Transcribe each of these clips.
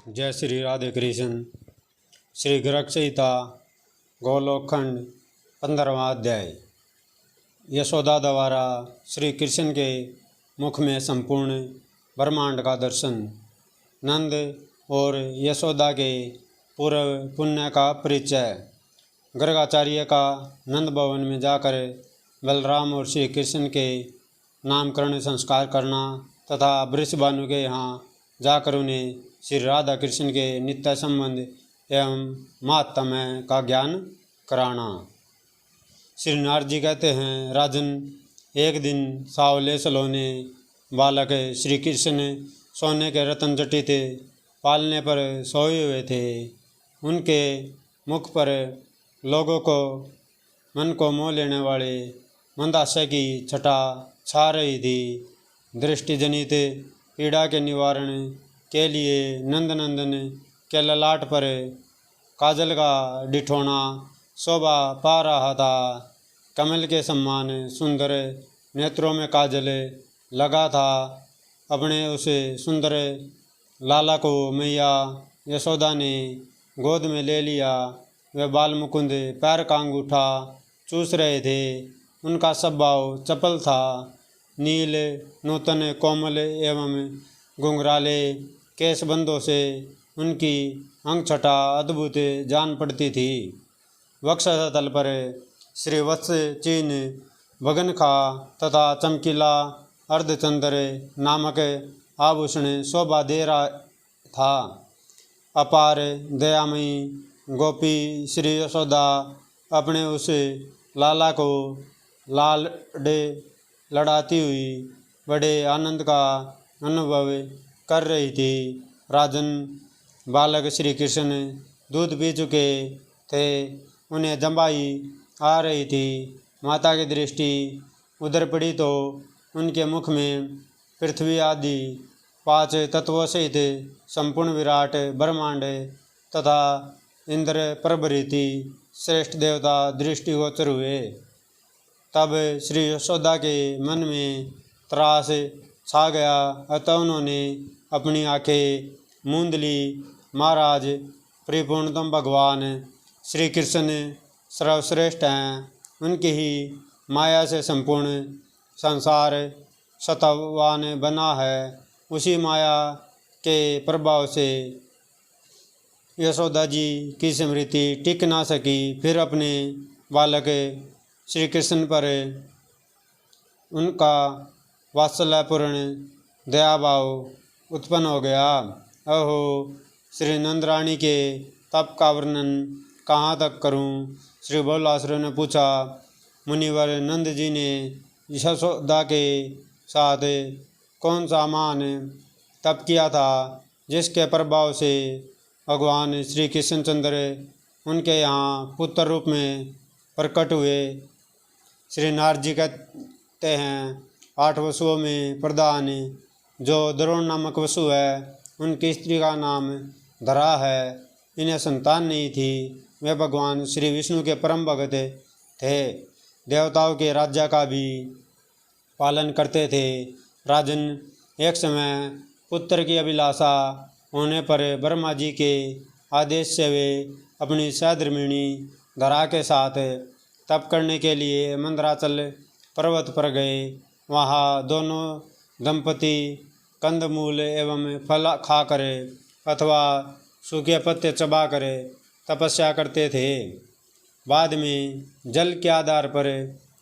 जय श्री राधे कृष्ण। श्री गर्ग संहिता गोलोकखंड 15वां अध्याय। यशोदा द्वारा श्री कृष्ण के मुख में संपूर्ण ब्रह्मांड का दर्शन। नंद और यशोदा के पूर्व पुण्य का परिचय। गर्गाचार्य का नंद भवन में जाकर बलराम और श्री कृष्ण के नामकरण संस्कार करना तथा वृषभानु के यहाँ जाकर उन्हें श्री राधा कृष्ण के नित्य संबंध एवं महात्म्य का ज्ञान कराना। श्री नारद जी कहते हैं, राजन, एक दिन सावले सलोने बालक श्री कृष्ण सोने के रतन जटित पालने पर सोए हुए थे। उनके मुख पर लोगों को मन को मोह लेने वाले मंदाशय की छटा छा रही थी। दृष्टि जनित पीड़ा के निवारण के लिए नंदनंदन के ललाट पर काजल का डिठोना शोभा पा रहा था। कमल के समान सुंदर नेत्रों में काजल लगा था। अपने उस सुंदर लाला को मैया यशोदा ने गोद में ले लिया। वे बाल मुकुंद पैर का अंगूठा चूस रहे थे। उनका स्वभाव चपल था। नील नूतन कोमल एवं घुंघराले केशबंदों से उनकी अंगछटा अद्भुत जान पड़ती थी। वक्षस्थल पर श्रीवत्स चिन्ह भगनखा तथा चमकीला अर्धचंद्र नामक आभूषण शोभा दे रहा था। अपार दयामयी गोपी श्री यशोदा अपने उस लाला को लाडे लड़ाती हुई बड़े आनंद का अनुभव कर रही थी। राजन, बालक श्री कृष्ण दूध पी चुके थे। उन्हें जम्बाई आ रही थी। माता की दृष्टि उधर पड़ी तो उनके मुख में पृथ्वी आदि 5 तत्वों सहित संपूर्ण विराट ब्रह्मांड तथा इंद्र प्रभृति श्रेष्ठ देवता दृष्टिगोचर हुए। तब श्री यशोदा के मन में त्रास छा गया। अतः उन्होंने अपनी आंखें मूंद ली। महाराज, परिपूर्णतम भगवान श्री कृष्ण सर्वश्रेष्ठ हैं। उनकी ही माया से संपूर्ण संसार सत्वान बना है। उसी माया के प्रभाव से यशोदा जी की स्मृति टिक ना सकी। फिर अपने बालक श्री कृष्ण पर उनका वात्सल्यपूर्ण दयाभाव उत्पन्न हो गया। अहो, श्री नंदरानी के तप का वर्णन कहाँ तक करूं? श्री बोलासुर ने पूछा। मुनिवर नंद जी ने यशोदा के साथ कौन सा महान तप किया था जिसके प्रभाव से भगवान श्री कृष्णचंद्र उनके यहाँ पुत्र रूप में प्रकट हुए? श्री नारद जी कहते हैं, 8 वसुओं में प्रधान जो द्रोण नामक वसु है, उनकी स्त्री का नाम धरा है। इन्हें संतान नहीं थी। वे भगवान श्री विष्णु के परम भगत थे। देवताओं के राज्य का भी पालन करते थे। राजन, एक समय पुत्र की अभिलाषा होने पर ब्रह्मा जी के आदेश से वे अपनी सहधर्मिणी धरा के साथ तप करने के लिए मंदराचल पर्वत पर गए। वहाँ दोनों दंपति कंदमूल एवं फल खाकर अथवा सूखे पत्ते चबाकर तपस्या करते थे। बाद में जल के आधार पर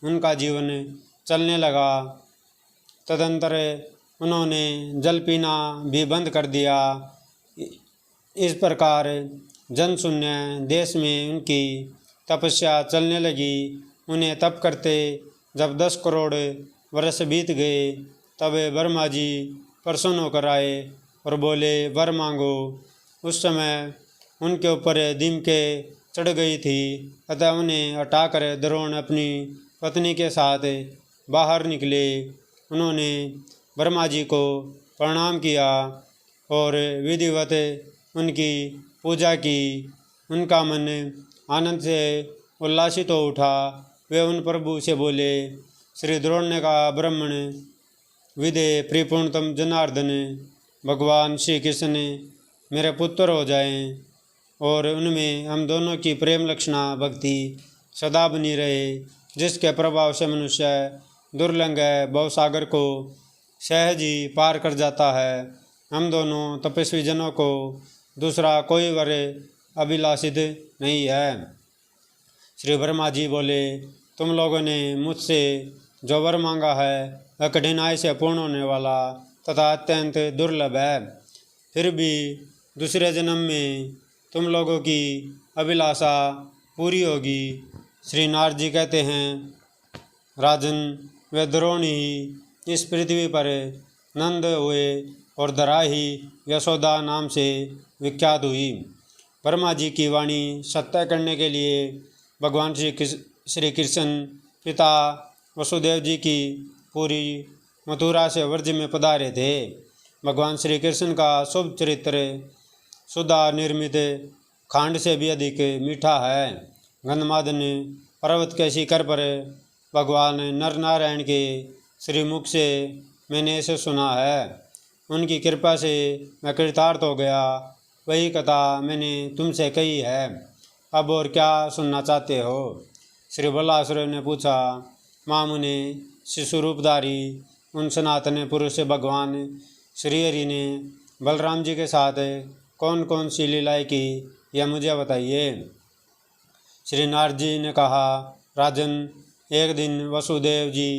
उनका जीवन चलने लगा। तदंतर उन्होंने जल पीना भी बंद कर दिया। इस प्रकार जनशून्य देश में उनकी तपस्या चलने लगी। उन्हें तप करते जब 10 करोड़ वर्ष बीत गए, तब ब्रह्मा जी प्रसन्न होकर आए और बोले, वर मांगो। उस समय उनके ऊपर दीमके चढ़ गई थी। अतः उन्हें हटाकर द्रोण अपनी पत्नी के साथ बाहर निकले। उन्होंने ब्रह्मा जी को प्रणाम किया और विधिवत उनकी पूजा की। उनका मन आनंद से उल्लासित हो उठा। वे उन प्रभु से बोले, श्री द्रोण ने कहा, ब्राह्मण विदे परिपूर्णतम जनार्दन भगवान श्री कृष्ण मेरे पुत्र हो जाएं और उनमें हम दोनों की प्रेम लक्षणा भक्ति सदा बनी रहे, जिसके प्रभाव से मनुष्य दुर्लंघ भवसागर को सहज ही पार कर जाता है। हम दोनों तपस्वी जनों को दूसरा कोई वर अभिलाषित नहीं है। श्री ब्रह्मा जी बोले, तुम लोगों ने मुझसे जो वर मांगा है वह कठिनाई से पूर्ण होने वाला तथा अत्यंत दुर्लभ है। फिर भी दूसरे जन्म में तुम लोगों की अभिलाषा पूरी होगी। श्री नारद जी कहते हैं, राजन, वे द्रोणी ही इस पृथ्वी पर नंद हुए और धरा ही यशोदा नाम से विख्यात हुई। ब्रह्मा जी की वाणी सत्य करने के लिए भगवान श्री कृष्ण पिता वसुदेव जी की पूरी मथुरा से व्रज में पधारे थे। भगवान श्री कृष्ण का शुभ चरित्र सुधा निर्मित खांड से भी अधिक मीठा है। गंधमादन पर्वत के शिखर पर भगवान नर नारायण के श्रीमुख से मैंने इसे सुना है। उनकी कृपा से मैं कृतार्थ हो गया। वही कथा मैंने तुमसे कही है। अब और क्या सुनना चाहते हो? श्री बलासुर ने पूछा। मामुने शिशु रूपधारी उन सनातन पुरुष भगवान श्री हरि ने बलराम जी के साथ कौन कौन सी लीलाएं की, यह मुझे बताइए। श्री नारद जी ने कहा, राजन, एक दिन वसुदेव जी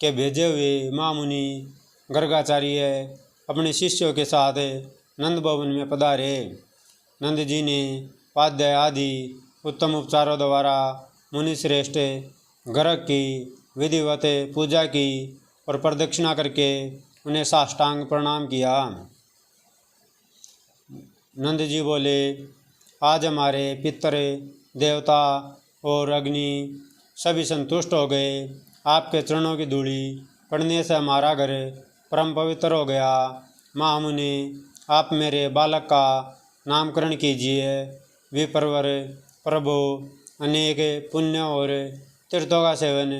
के भेजे हुए महामुनि गर्गाचार्य अपने शिष्यों के साथ नंद भवन में पधारे। नंद जी ने पाद्य आदि उत्तम उपचारों द्वारा मुनि श्रेष्ठ गर्ग की विधिवत पूजा की और प्रदक्षिणा करके उन्हें साष्टांग प्रणाम किया। नंद जी बोले, आज हमारे पितर देवता और अग्नि सभी संतुष्ट हो गए। आपके चरणों की धूलि पड़ने से हमारा घर परम पवित्र हो गया। महामुनि, आप मेरे बालक का नामकरण कीजिए। विप्रवर प्रभु, अनेक पुण्य और तीर्थों का सेवन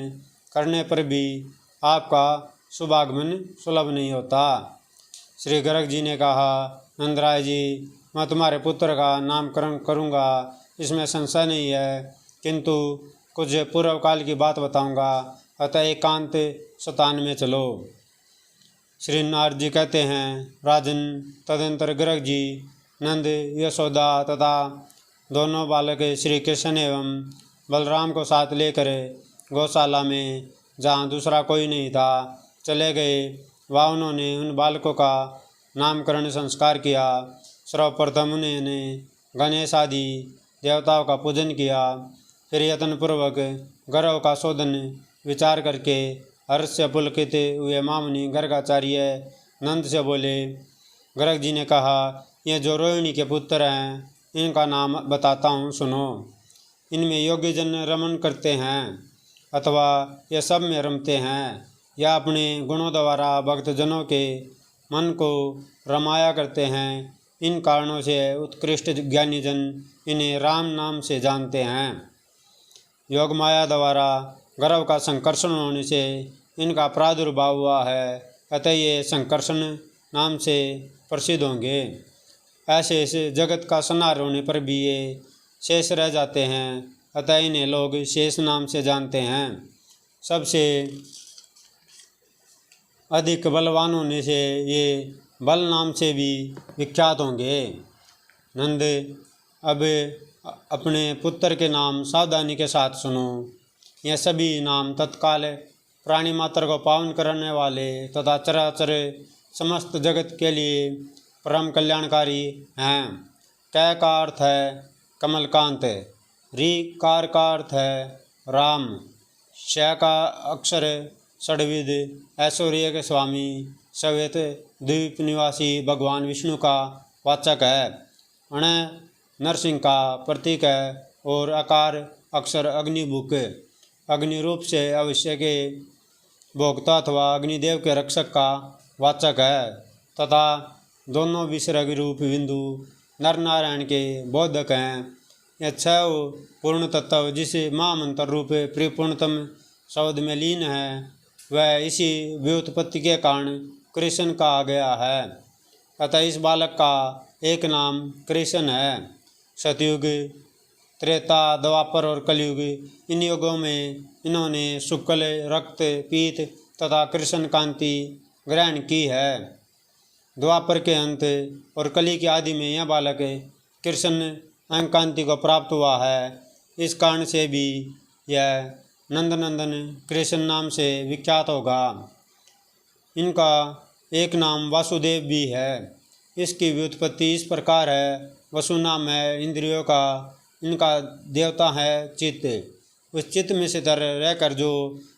करने पर भी आपका शुभागमन सुलभ नहीं होता। श्री गर्ग जी ने कहा, नंदराय जी, मैं तुम्हारे पुत्र का नामकरण करूँगा, इसमें संशय नहीं है, किंतु कुछ पूर्व काल की बात बताऊँगा, अतः एकांत स्थान में चलो। श्री नारद जी कहते हैं, राजन, तदंतर गर्ग जी नंद, यशोदा तथा दोनों बालक श्री कृष्ण एवं बलराम को साथ लेकर गौशाला में, जहाँ दूसरा कोई नहीं था, चले गए। वहाँ उन्होंने उन बालकों का नामकरण संस्कार किया। सर्वप्रथम उन्होंने गणेश आदि देवताओं का पूजन किया। फिर यत्नपूर्वक गर्भ का शोधन विचार करके हर्ष से पुलकित हुए मामुनि गर्गाचार्य नंद से बोले। गर्ग जी ने कहा, ये जो रोहिणी के पुत्र हैं, इनका नाम बताता हूँ, सुनो। इनमें योग्य जन रमन करते हैं अथवा ये सब में रमते हैं, या अपने गुणों द्वारा भक्तजनों के मन को रमाया करते हैं। इन कारणों से उत्कृष्ट ज्ञानी जन इन्हें राम नाम से जानते हैं। योग माया द्वारा गर्भ का संकर्षण होने से इनका प्रादुर्भाव हुआ है, अतः ये संकर्षण नाम से प्रसिद्ध होंगे। ऐसे इस जगत का संहार होने पर भी ये शेष रह जाते हैं, अतः इन्हें लोग शेष नाम से जानते हैं। सबसे अधिक बलवान होने से ये बल नाम से भी विख्यात होंगे। नंद, अब अपने पुत्र के नाम सावधानी के साथ सुनो। यह सभी नाम तत्काल प्राणी मात्र को पावन करने वाले तथा चराचर समस्त जगत के लिए परम कल्याणकारी हैं। कै का अर्थ है कमलकांत, री कार का अर्थ है राम, श का अक्षर षड्विद ऐश्वर्य के स्वामी सवेत द्वीप निवासी भगवान विष्णु का वाचक है। अण नरसिंह का प्रतीक है और आकार अक्षर अग्निभुक, अग्नि रूप से अवश्य के भोक्ता अथवा अग्निदेव के रक्षक का वाचक है, तथा दोनों विसर्ग रूप बिंदु नर नारायण के बोधक हैं। यह छह पूर्ण तत्व जिस महामंत्र रूप परिपूर्णतम शब्द में लीन है, वह इसी व्युत्पत्ति के कारण कृष्ण कहा गया है। अतः इस बालक का एक नाम कृष्ण है। सतयुग, त्रेता, द्वापर और कलयुग, इन युगों में इन्होंने शुक्ल, रक्त, पीत तथा कृष्ण कांति ग्रहण की है। द्वापर के अंत और कली के आदि में यह बालक कृष्ण अंग कांति को प्राप्त हुआ है। इस कारण से भी यह नंदनंदन कृष्ण नाम से विख्यात होगा। इनका एक नाम वासुदेव भी है। इसकी व्युत्पत्ति इस प्रकार है। वसु नाम है इंद्रियों का, इनका देवता है चित्त। उस चित्त में से तर रहकर जो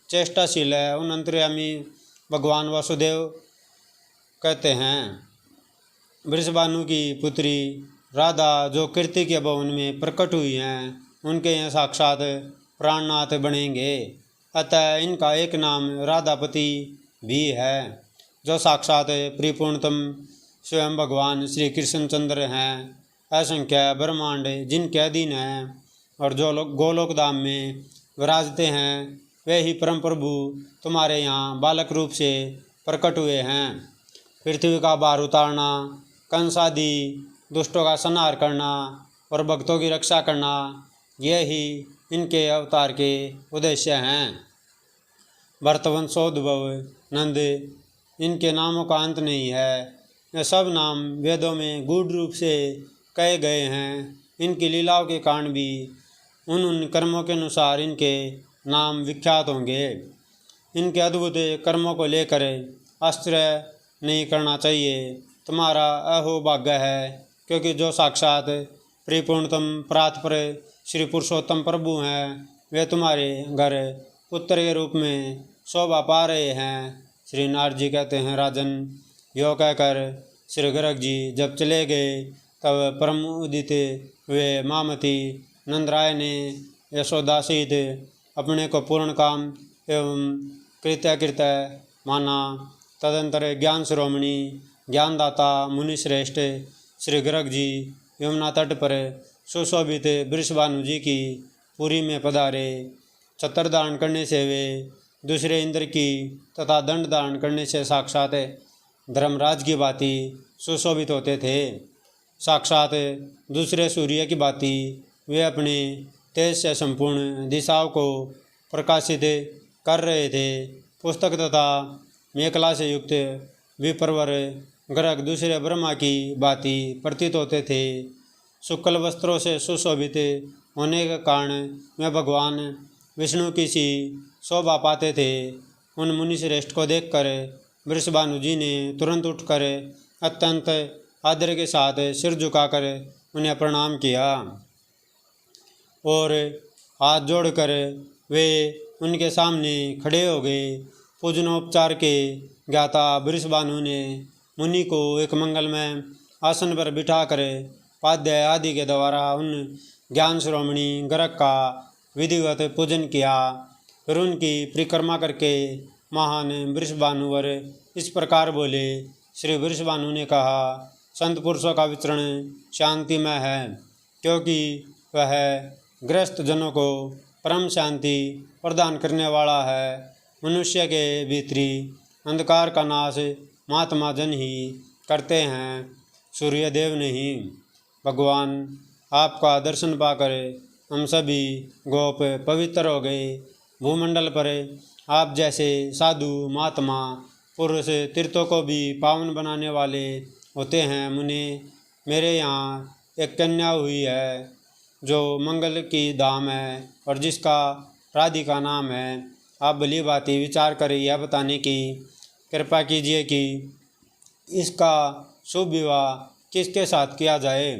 चेष्टाशील है उन अंतर्यामी भगवान वासुदेव कहते हैं। वृषभानु की पुत्री राधा जो कीर्ति के भवन में प्रकट हुई हैं, उनके यहाँ साक्षात प्राणनाथ बनेंगे। अतः इनका एक नाम राधापति भी है, जो साक्षात परिपूर्णतम स्वयं भगवान श्री कृष्णचंद्र हैं। असंख्य ब्रह्मांड जिनके अधीन हैं और जो लोग गोलोक धाम में विराजते हैं, वे ही परम प्रभु तुम्हारे यहाँ बालक रूप से प्रकट हुए हैं। पृथ्वी का भार उतारना, कंस आदि दुष्टों का संहार करना और भक्तों की रक्षा करना, यही इनके अवतार के उद्देश्य हैं। भरतवंशोद्भव नंद, इनके नामों का अंत नहीं है। ये सब नाम वेदों में गूढ़ रूप से कहे गए हैं। इनकी लीलाओं के कारण भी उन कर्मों के अनुसार इनके नाम विख्यात होंगे। इनके अद्भुत कर्मों को लेकर आश्चर्य नहीं करना चाहिए। तुम्हारा अहोभाग्य है, क्योंकि जो साक्षात परिपूर्णतम परात्पर श्री पुरुषोत्तम प्रभु हैं, वे तुम्हारे घर पुत्र के रूप में शोभा पा रहे हैं। श्री नारद जी कहते हैं, राजन, यो कहकर श्री गर्ग जी जब चले गए, तब परम उदित हुए मामती नंदराय ने यशोदा सहित अपने को पूर्ण काम एवं कृत्य माना। तदंतर ज्ञान शिरोमणि ज्ञानदाता मुनिश्रेष्ठ श्री गर्ग जी यमुना तट पर सुशोभित वृषभानु जी की पुरी में पधारे। छत्र धारण करने से वे दूसरे इंद्र की तथा दंड धारण करने से साक्षात धर्मराज की भांति सुशोभित होते थे। साक्षात दूसरे सूर्य की भांति वे अपने तेज से संपूर्ण दिशाओं को प्रकाशित कर रहे थे। पुस्तक तथा मेखला से युक्त विप्रवर गर्ग दूसरे ब्रह्मा की भांति प्रतीत होते थे। शुक्ल वस्त्रों से सुशोभित होने के कारण वे भगवान विष्णु की सी शोभा पाते थे। उन मुनिश्रेष्ठ को देखकर वृषभानु जी ने तुरंत उठकर अत्यंत आदर के साथ सिर झुकाकर उन्हें प्रणाम किया और हाथ जोड़कर वे उनके सामने खड़े हो गए। पूजनोपचार के ज्ञाता वृषभानु ने मुनि को एक मंगलमय आसन पर बिठाकर पाद्य आदि के द्वारा उन ज्ञान शिरोमणि गर्ग का विधिवत पूजन किया। फिर उनकी परिक्रमा करके महान वृषभानुवर इस प्रकार बोले। श्री वृषभानु ने कहा, संत पुरुषों का विचरण शांतिमय है, क्योंकि वह गृहस्थ जनों को परम शांति प्रदान करने वाला है। मनुष्य के भीतरी अंधकार का नाश महात्मा जन ही करते हैं, सूर्यदेव नहीं। भगवान, आपका दर्शन पाकर हम सभी गोप पवित्र हो गए। भूमंडल पर आप जैसे साधु महात्मा पुरुष तीर्थों को भी पावन बनाने वाले होते हैं। मुने, मेरे यहाँ एक कन्या हुई है जो मंगल की धाम है और जिसका राधिका नाम है। आप भली भांति विचार कर यह बताने की कृपा कीजिए कि इसका शुभ विवाह किसके साथ किया जाए।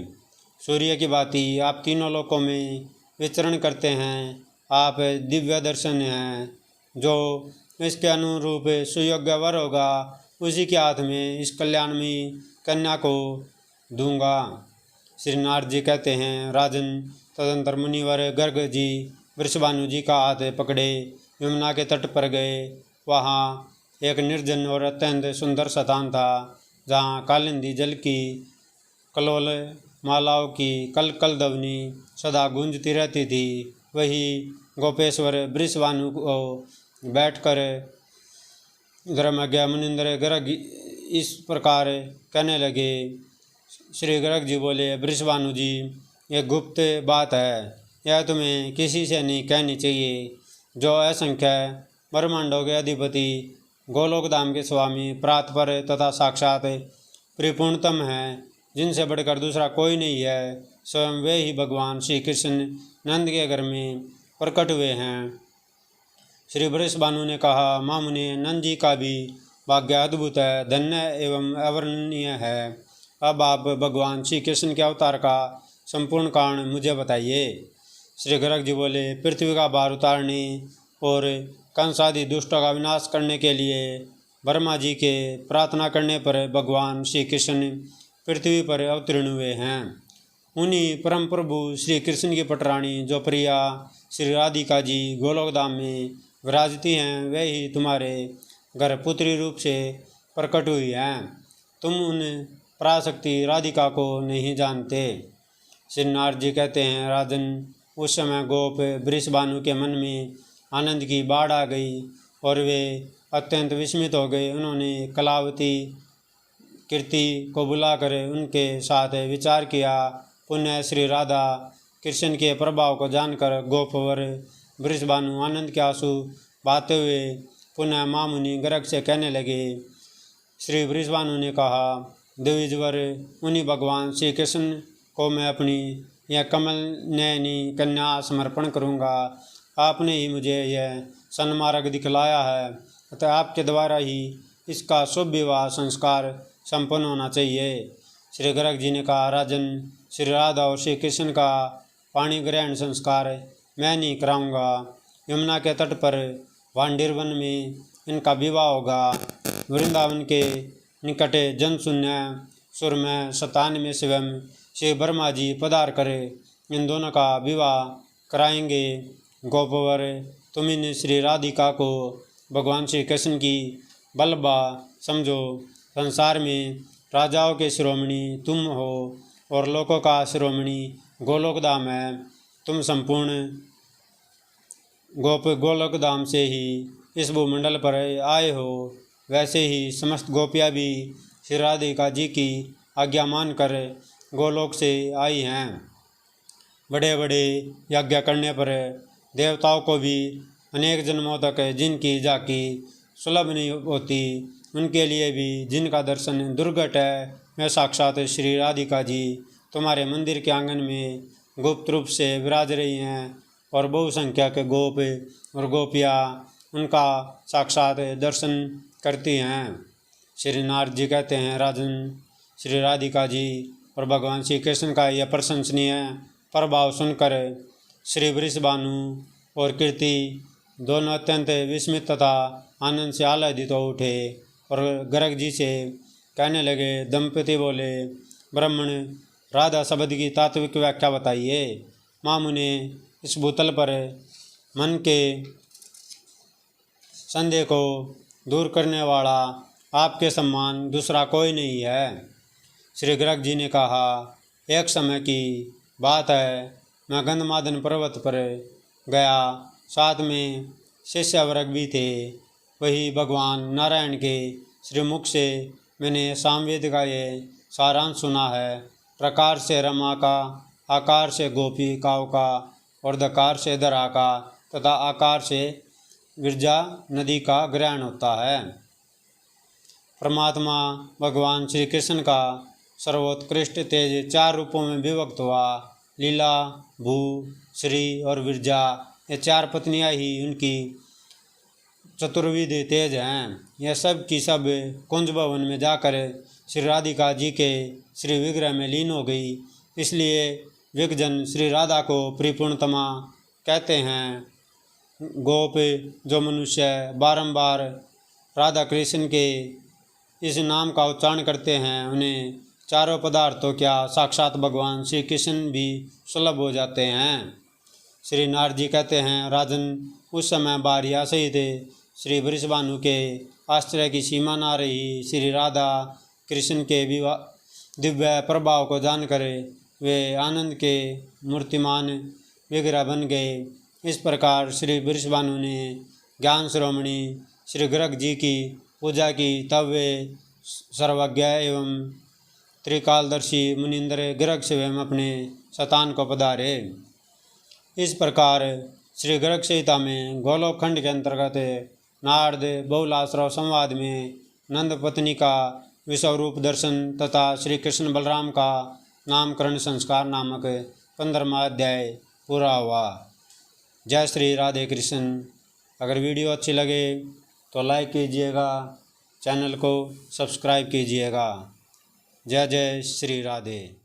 सूर्य की भांति आप तीनों लोकों में विचरण करते हैं। आप दिव्य दर्शन हैं। जो इसके अनुरूप सुयोग्य वर होगा, उसी के हाथ में इस कल्याणमयी कन्या को दूंगा। श्री नारद जी कहते हैं, राजन, तदंतर मुनिवर गर्ग जी वृषभानु जी का हाथ पकड़े यमुना के तट पर गए। वहाँ एक निर्जन और अत्यंत सुंदर स्थान था, जहाँ कालिंदी जल की कलोल मालाओं की कल कल ध्वनि सदा गूंजती रहती थी। वही गोपेश्वर वृषभानु को बैठकर धर्मज्ञ मुनिंद्र गर्ग इस प्रकार कहने लगे। श्री गर्ग जी बोले, वृषभानु जी, ये गुप्त बात है, यह तुम्हें किसी से नहीं कहनी चाहिए। जो असंख्य ब्रह्मांडों के अधिपति, गोलोकधाम के स्वामी, प्रातपर तथा साक्षात परिपूर्णतम हैं, जिनसे बढ़कर दूसरा कोई नहीं है, स्वयं वे ही भगवान श्री कृष्ण नंद के घर में प्रकट हुए हैं। श्री वृषभानु ने कहा, मामुनि, नंद जी का भी भाग्य अद्भुत है, धन्य एवं अवर्णनीय है। अब आप भगवान श्री कृष्ण के अवतार का संपूर्ण कारण मुझे बताइए। श्री गर्ग जी बोले, पृथ्वी का भार उतारने और कंस आदि दुष्टों का विनाश करने के लिए ब्रह्मा जी के प्रार्थना करने पर भगवान श्री कृष्ण पृथ्वी पर अवतीर्ण हुए हैं। उन्हीं परम प्रभु श्री कृष्ण की पटरानी जो प्रिया श्री राधिका जी गोलोकधाम में विराजती हैं, वे ही तुम्हारे घर पुत्री रूप से प्रकट हुई हैं। तुम उन पराशक्ति राधिका को नहीं जानते। श्री नारद जी कहते हैं, राजन, उस समय गोप वृषभानु के मन में आनंद की बाढ़ आ गई और वे अत्यंत विस्मित हो गए। उन्होंने कलावती कीर्ति को बुलाकर उनके साथ विचार किया। पुनः श्री राधा कृष्ण के प्रभाव को जानकर गोपवर वृषभानु आनंद के आंसू बहाते हुए पुनः मामुनि गर्ग से कहने लगे। श्री वृषभानु ने कहा, द्विजवर, उन्हीं भगवान श्री कृष्ण को मैं अपनी यह कमल नयनी कन्या समर्पण करूँगा। आपने ही मुझे यह सन्मार्ग दिखलाया है, अतः आपके द्वारा ही इसका शुभ विवाह संस्कार संपन्न होना चाहिए। श्री गर्ग जी ने कहा, राजन, श्री राधा और श्री कृष्ण का पाणी ग्रहण संस्कार मैं नहीं कराऊंगा। यमुना के तट पर वांडिरवन में इनका विवाह होगा। वृंदावन के निकटे जनशून्य सुर में 97 में स्वयं श्री ब्रह्मा जी पधार कर इन दोनों का विवाह कराएंगे। गोपवर, तुम इन श्री राधिका को भगवान श्री कृष्ण की बल्लभा समझो। संसार में राजाओं के शिरोमणि तुम हो और लोकों का शिरोमणि गोलोकधाम है। तुम संपूर्ण गोलोकधाम से ही इस भूमंडल पर आए हो। वैसे ही समस्त गोपियाँ भी श्री राधिका जी की आज्ञा मानकर गोलोक से आई हैं। बड़े बड़े यज्ञ करने पर देवताओं को भी अनेक जन्मों तक जिनकी झांकी सुलभ नहीं होती, उनके लिए भी जिनका दर्शन दुर्घट है, वे साक्षात श्री राधिका जी तुम्हारे मंदिर के आंगन में गुप्त रूप से विराज रही हैं और बहुसंख्यक गोप और गोपियाँ उनका साक्षात दर्शन करती हैं। श्री नारद जी कहते हैं, राजन, श्री राधिका जी और भगवान श्री कृष्ण का यह प्रशंसनीय प्रभाव सुनकर श्री वृषभानु और कीर्ति दोनों अत्यंत विस्मित तथा आनंद से आह्लादित हो उठे और गर्ग जी से कहने लगे। दंपति बोले, ब्राह्मण, राधा शब्द की तात्विक व्याख्या बताइए। मामुने, इस भूतल पर मन के संदेह को दूर करने वाला आपके समान दूसरा कोई नहीं है। श्री गर्ग जी ने कहा, एक समय की बात है, मैं गंधमादन पर्वत पर गया, साथ में शिष्य वर्ग भी थे। वही भगवान नारायण के श्रीमुख से मैंने सामवेद का ये सारांश सुना है। प्रकार से रमा का, आकार से गोपिकाओं का और दकार से दरा का तथा आकार से विरजा नदी का ग्रहण होता है। परमात्मा भगवान श्री कृष्ण का सर्वोत्कृष्ट तेज 4 रूपों में विभक्त हुआ। लीला, भू, श्री और विरजा, ये 4 पत्नियां ही उनकी चतुर्विध तेज हैं। यह सब की सब कुंज भवन में जाकर श्री राधिका जी के श्री विग्रह में लीन हो गई। इसलिए विगजन श्री राधा को परिपूर्णतमा कहते हैं। गोप जो मनुष्य बारंबार राधा कृष्ण के इस नाम का उच्चारण करते हैं, उन्हें चारों पदार्थों क्या साक्षात भगवान श्री कृष्ण भी सुलभ हो जाते हैं। श्री नारद जी कहते हैं, राजन, उस समय बारिया सहित श्री वृषभानु के आश्चर्य की सीमा ना रही। श्री राधा कृष्ण के दिव्य प्रभाव को जानकर वे आनंद के मूर्तिमान विग्रह बन गए। इस प्रकार श्री वृषभानु ने ज्ञान शिरोमणि श्री गर्ग जी की पूजा की। तब वे सर्वज्ञ एवं त्रिकालदर्शी मुनिंद्र गर्ग स्वयं अपने शतान को पधारे। इस प्रकार श्री गर्ग संहिता में गोलोक खंड के अंतर्गत नारद बहुलाश्रव संवाद में नंद पत्नी का विश्व रूप दर्शन तथा श्री कृष्ण बलराम का नामकरण संस्कार नामक 15वां अध्याय पूरा हुआ। जय श्री राधे कृष्ण। अगर वीडियो अच्छी लगे तो लाइक कीजिएगा, चैनल को सब्सक्राइब कीजिएगा। जय जय श्री राधे।